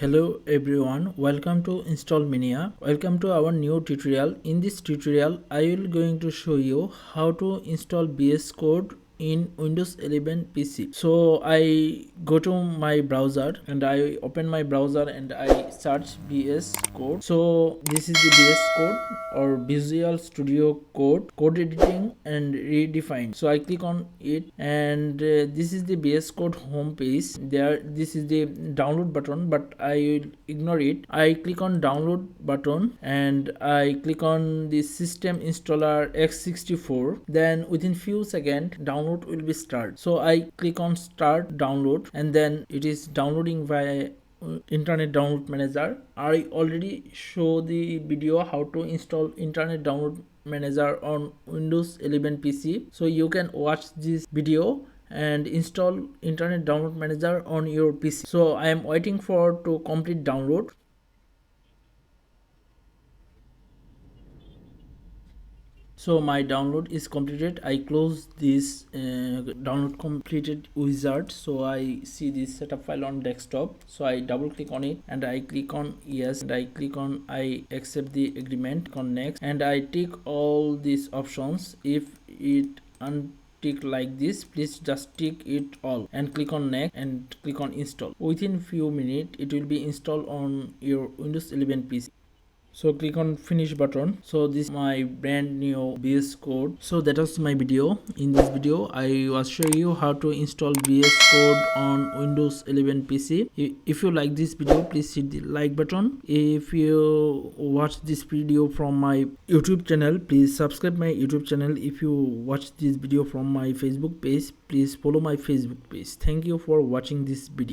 Hello everyone, welcome to install Mania. Welcome to our new tutorial. In this tutorial I will going to show you how to install VSCode in Windows 11 PC. So I go to my browser and I open my browser and I search VSCode. So this is the VSCode or Visual Studio Code editing and redefined. So I click on it and this is the VSCode home page. This is the download button, but I will ignore it. I click on download button and I click on the system installer x64. Then within few seconds download will be start. So I click on start download and then it is downloading via internet download manager. I already show the video how to install internet download manager on Windows 11 PC, so you can watch this video and install internet download manager on your PC. So I am waiting for to complete download. So my download is completed. I close this download completed wizard. So I see this setup file on desktop. So I double click on it and I click on yes and I click on I accept the agreement, click on next and I tick all these options. If it untick like this, please just tick it all and click on next and click on install. Within few minutes it will be installed on your Windows 11 PC. So click on finish button. So this is my brand new VS Code. So that was my video. In this video I was showing you how to install VS Code on Windows 11 PC. If you like this video, please hit the like button. If you watch this video from my YouTube channel, please subscribe my YouTube channel. If you watch this video from my Facebook page, please follow my Facebook page. Thank you for watching this video.